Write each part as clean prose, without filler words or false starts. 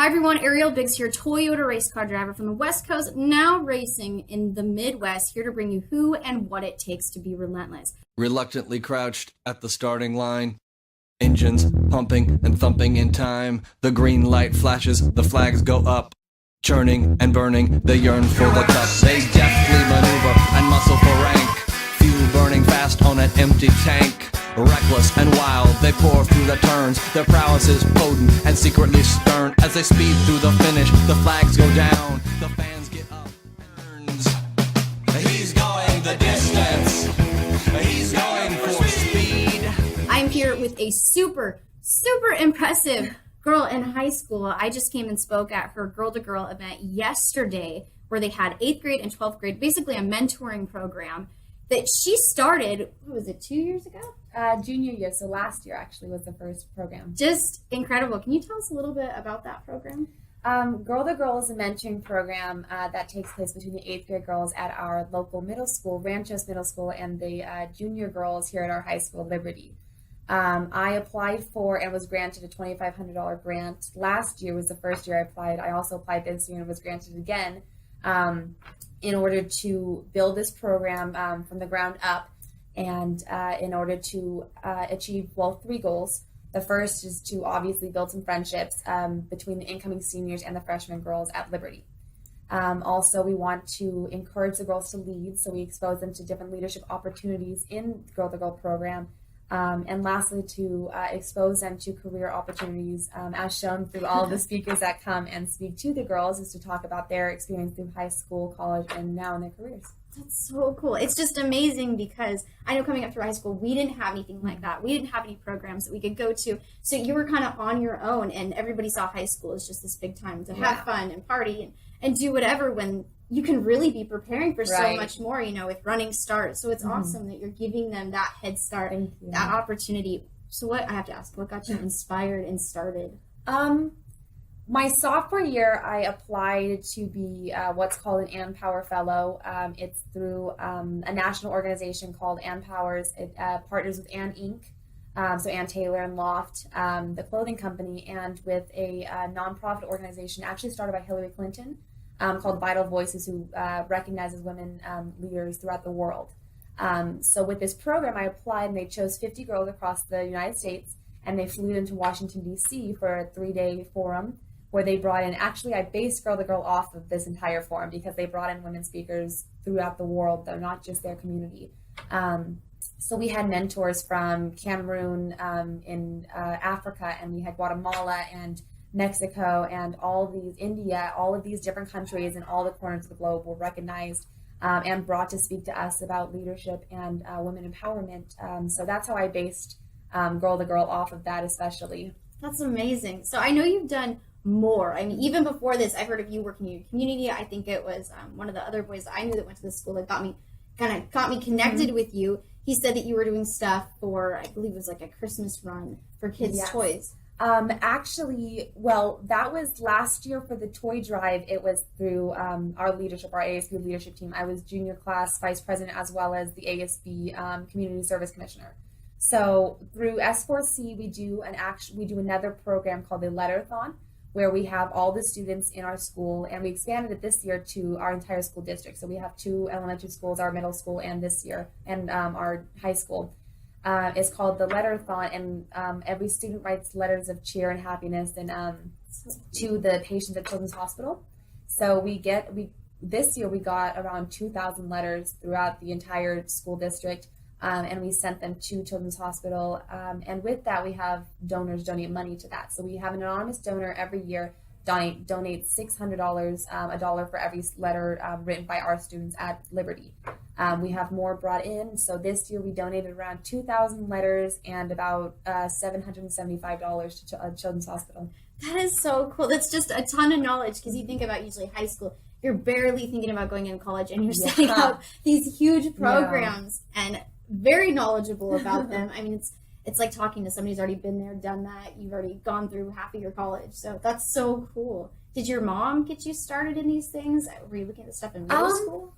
Hi everyone, Ariel Biggs here, Toyota race car driver from the West Coast, now racing in the Midwest, here to bring you who and what it takes to be relentless. Reluctantly crouched at the starting line, engines pumping and thumping in time. The green light flashes, the flags go up, churning and burning, they yearn for the cup. They deftly maneuver and muscle for rank, fuel burning fast on an empty tank. Reckless and wild, they pour through the turns. Their prowess is potent and secretly stern. As they speed through the finish, the flags go down, the fans get up and turns. He's going the distance, he's going for speed. I'm here with a super impressive girl in high school. I just came and spoke at her Girl to Girl event yesterday, where they had 8th grade and 12th grade, basically a mentoring program that she started, what was it, 2 years ago? Junior year, so last year actually was the first program. Just incredible. Can you tell us a little bit about that program? Girl to Girl is a mentoring program that takes place between the 8th grade girls at our local middle school, Ranchos Middle School, and the junior girls here at our high school, Liberty. I applied for and was granted a $2,500 grant. Last year was the first year I applied. I also applied this year and was granted again in order to build this program from the ground up. And in order to achieve, three goals. The first is to obviously build some friendships between the incoming seniors and the freshman girls at Liberty. Also, we want to encourage the girls to lead, so we expose them to different leadership opportunities in the Girl to Girl program. And lastly, to expose them to career opportunities, as shown through all of the speakers that come and speak to the girls, is to talk about their experience through high school, college, and now in their careers. That's so cool. It's just amazing because I know coming up through high school, we didn't have anything like that. We didn't have any programs that we could go to. So you were kind of on your own, and everybody saw high school as just this big time to have fun and party and do whatever, when you can really be preparing for so much more, with running start. So it's awesome that you're giving them that head start, that opportunity. So what, I have to ask, what got you inspired and started? My sophomore year, I applied to be what's called an AmPower Fellow. It's through a national organization called AmPowers. It partners with Ann Inc., so Ann Taylor and Loft, the clothing company, and with a nonprofit organization actually started by Hillary Clinton called Vital Voices, who recognizes women leaders throughout the world. So with this program, I applied, and they chose 50 girls across the United States, and they flew into Washington, D.C. for a 3-day forum, where they brought in, actually I based Girl to Girl off of this entire forum because they brought in women speakers throughout the world, though not just their community. So we had mentors from Cameroon, in Africa, and we had Guatemala and Mexico and India, all of these different countries in all the corners of the globe were recognized and brought to speak to us about leadership and women empowerment. So that's how I based Girl to Girl off of that especially. That's amazing. So I know you've done more. I mean, even before this, I heard of you working in your community. I think it was one of the other boys that I knew that went to the school that got me connected with you. He said that you were doing stuff for, I believe it was like a Christmas run for kids' toys. Actually, that was last year for the toy drive. It was through our leadership, our ASB leadership team. I was junior class vice president as well as the ASB community service commissioner. So through S4C, we do another program called the Letterathon, where we have all the students in our school, and we expanded it this year to our entire school district. So we have 2 elementary schools, our middle school, and this year, and our high school. It's called the Letterathon, and every student writes letters of cheer and happiness and to the patients at Children's Hospital. So this year we got around 2,000 letters throughout the entire school district. And we sent them to Children's Hospital. And with that, we have donors donate money to that. So we have an anonymous donor every year donate $600, a dollar for every letter written by our students at Liberty. We have more brought in. So this year we donated around 2,000 letters and about $775 to Children's Hospital. That is so cool. That's just a ton of knowledge, because you think about usually high school, you're barely thinking about going into college, and you're setting up these huge programs and very knowledgeable about them. I mean, it's like talking to somebody who's already been there, done that. You've already gone through half of your college. So that's so cool. Did your mom get you started in these things? Were you looking at stuff in middle school?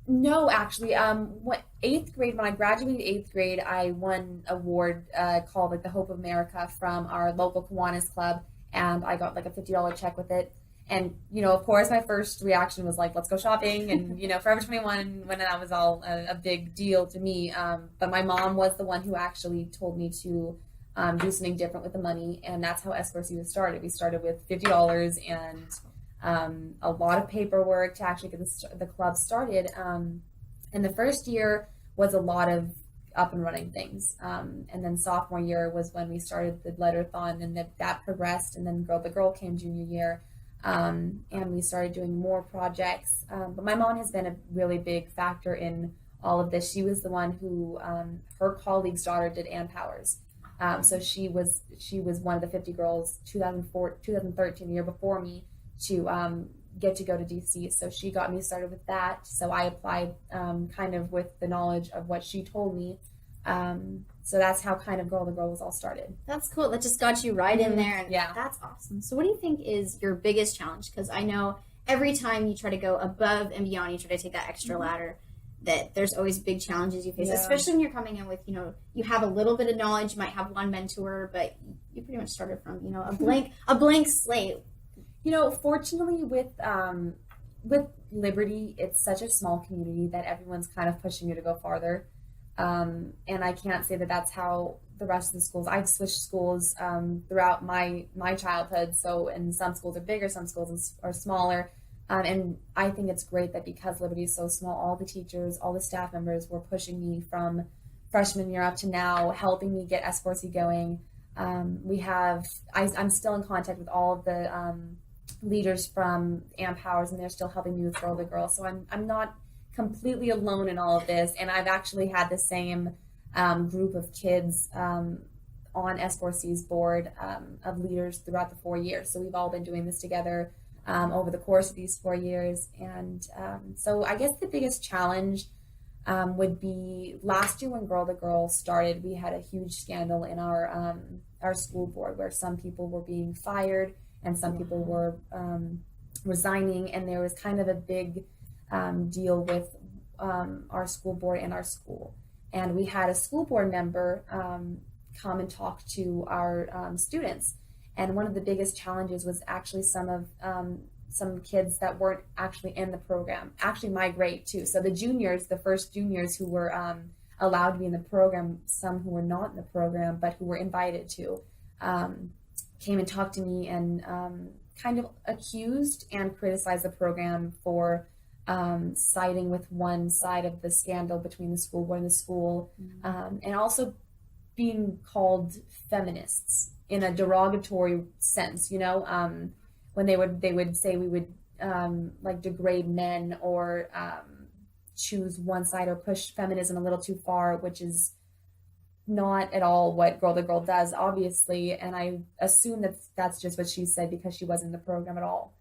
No, actually. 8th grade, when I graduated 8th grade, I won an award called the Hope of America from our local Kiwanis Club. and I got like a $50 check with it. And, of course, my first reaction was like, let's go shopping. And, Forever 21, when that was all a big deal to me. But my mom was the one who actually told me to do something different with the money. And that's how S4C was started. We started with $50 and a lot of paperwork to actually get the club started. And the first year was a lot of up and running things. And then sophomore year was when we started the letterathon, and that progressed. And then Girl the Girl came junior year. And we started doing more projects. But my mom has been a really big factor in all of this. She was the one who, her colleague's daughter did Ann Powers. So she was one of the 50 girls, 2013, the year before me, to get to go to DC. So she got me started with that. So I applied kind of with the knowledge of what she told me. So that's how kind of Girl the Girl was all started. That's cool. That just got you right in there. And yeah. That's awesome. So what do you think is your biggest challenge? Because I know every time you try to go above and beyond, you try to take that extra ladder, that there's always big challenges you face, especially when you're coming in with, you have a little bit of knowledge, you might have one mentor, but you pretty much started from, a blank slate. Fortunately with Liberty, it's such a small community that everyone's kind of pushing you to go farther. And I can't say that that's how the rest of the schools. I've switched schools throughout my childhood. So, and some schools are bigger, some schools are smaller. And I think it's great that because Liberty is so small, all the teachers, all the staff members were pushing me from freshman year up to now, helping me get S4C going. I'm still in contact with all of the leaders from Ann Powers, and they're still helping me with Girl the Girl. So I'm not completely alone in all of this, and I've actually had the same group of kids on S4C's board of leaders throughout the 4 years. So we've all been doing this together over the course of these 4 years. And so I guess the biggest challenge would be last year when Girl the Girl started, we had a huge scandal in our school board where some people were being fired and some people were resigning, and there was kind of a big deal with our school board and our school. And we had a school board member come and talk to our students. And one of the biggest challenges was actually some kids that weren't actually in the program, actually my grade too. So the first juniors who were allowed to be in the program, some who were not in the program, but who were invited to, came and talked to me and kind of accused and criticized the program for siding with one side of the scandal between the school board and the school, and also being called feminists in a derogatory sense, when they would say we would like degrade men or choose one side or push feminism a little too far, which is not at all what Girl the Girl does, obviously. And I assume that that's just what she said because she wasn't in the program at all.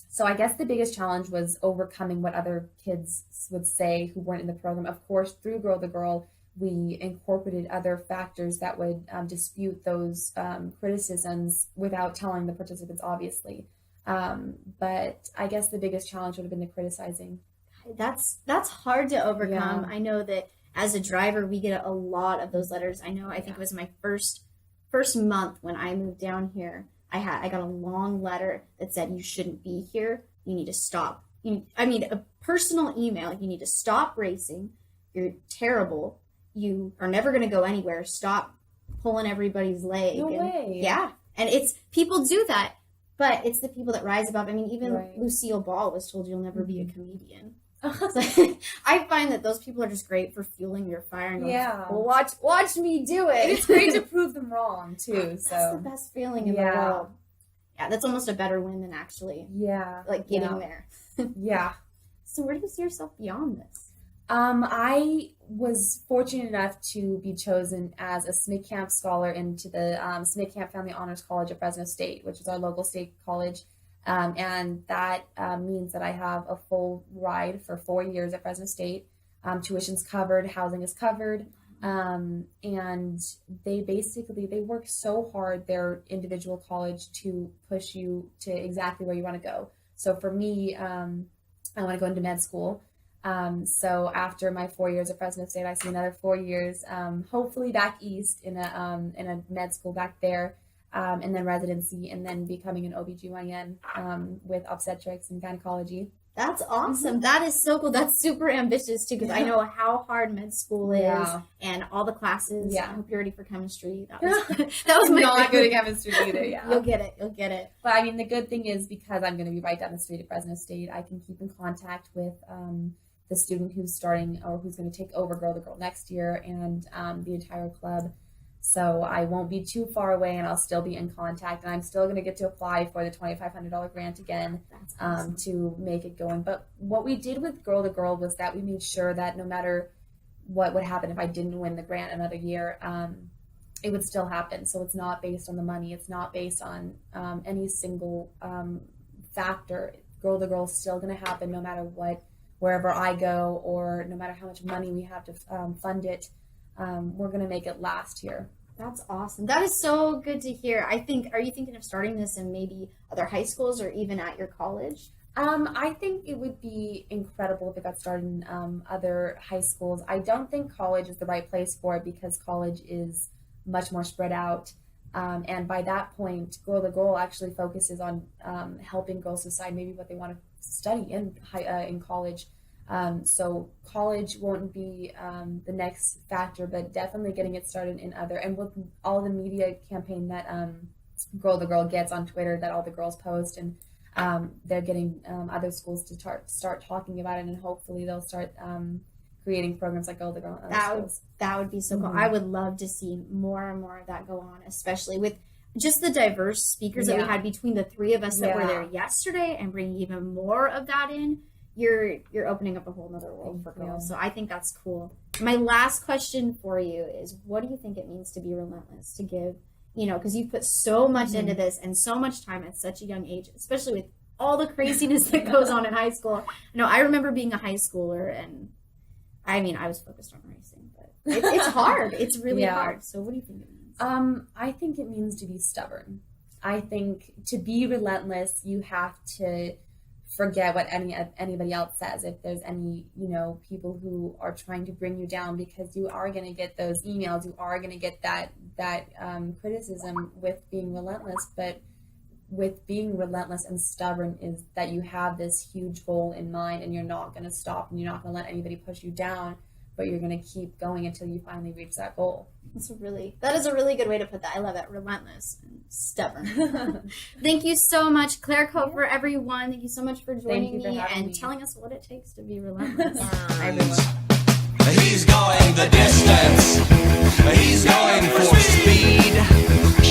So I guess the biggest challenge was overcoming what other kids would say who weren't in the program. Of course, through Girl the Girl, we incorporated other factors that would dispute those criticisms without telling the participants, obviously. But I guess the biggest challenge would have been the criticizing. That's hard to overcome. Yeah. I know that as a driver, we get a lot of those letters. I think it was my first month when I moved down here. I got a long letter that said, you shouldn't be here. You need to stop. A personal email. You need to stop racing. You're terrible. You are never going to go anywhere. Stop pulling everybody's leg. No way. Yeah. And it's, people do that, but it's the people that rise above. Even Right. Lucille Ball was told you'll never be a comedian. So I find that those people are just great for fueling your fire and going, well, watch me do it. And it's great to prove them wrong too. So that's the best feeling in the world. Yeah, that's almost a better win than actually getting there. Yeah. So where do you see yourself beyond this? I was fortunate enough to be chosen as a SMIC Camp scholar into the SMIC Camp Family Honors College at Fresno State, which is our local state college. And that means that I have a full ride for 4 years at Fresno State. Tuition's covered, housing is covered. And they work so hard, their individual college, to push you to exactly where you want to go. So for me, I want to go into med school. So after my 4 years at Fresno State, I see another 4 years, hopefully back east in a med school back there. and then residency, and then becoming an OBGYN with obstetrics and gynecology. That's awesome. That is so cool. That's super ambitious too, because I know how hard med school is and all the classes. Yeah. I hope you're ready for chemistry. That was my not good at chemistry either. Yeah, You'll get it. But I mean, the good thing is because I'm going to be right down the street at Fresno State, I can keep in contact with the student who's starting or who's going to take over Girl to Girl next year, and the entire club. So I won't be too far away, and I'll still be in contact, and I'm still going to get to apply for the $2,500 grant again. That's awesome. To make it going. But what we did with Girl to Girl was that we made sure that no matter what would happen if I didn't win the grant another year, it would still happen. So it's not based on the money. It's not based on any single factor. Girl to Girl is still going to happen no matter what, wherever I go, or no matter how much money we have to fund it. We're going to make it last here. That's awesome. That is so good to hear. Are you thinking of starting this in maybe other high schools or even at your college? I think it would be incredible if it got started in other high schools. I don't think college is the right place for it because college is much more spread out. And by that point, Girl to Girl actually focuses on helping girls decide maybe what they want to study in college. So college won't be the next factor, but definitely getting it started in other, and with all the media campaign that Girl to Girl gets on Twitter that all the girls post, and they're getting other schools to start talking about it, and hopefully they'll start creating programs like Girl to Girl in other schools. That would be so cool. Mm-hmm. I would love to see more and more of that go on, especially with just the diverse speakers that we had between the three of us that were there yesterday, and bringing even more of that in. You're opening up a whole nother world for girls. So I think that's cool. My last question for you is, what do you think it means to be relentless, to give, because you put so much into this and so much time at such a young age, especially with all the craziness that goes on in high school. I remember being a high schooler, and I was focused on racing, but it's hard. It's really hard. So what do you think it means? I think it means to be stubborn. I think to be relentless, you have to forget what anybody else says. If there's any, people who are trying to bring you down, because you are going to get those emails, you are going to get that criticism with being relentless. But with being relentless and stubborn is that you have this huge goal in mind, and you're not going to stop, and you're not going to let anybody push you down, but you're going to keep going until you finally reach that goal. That is a really good way to put that. I love it. Relentless and stubborn. Thank you so much, Clair Copher, everyone. Thank you so much for joining me and telling us what it takes to be relentless. Bye, everyone. He's going the distance. He's going for speed.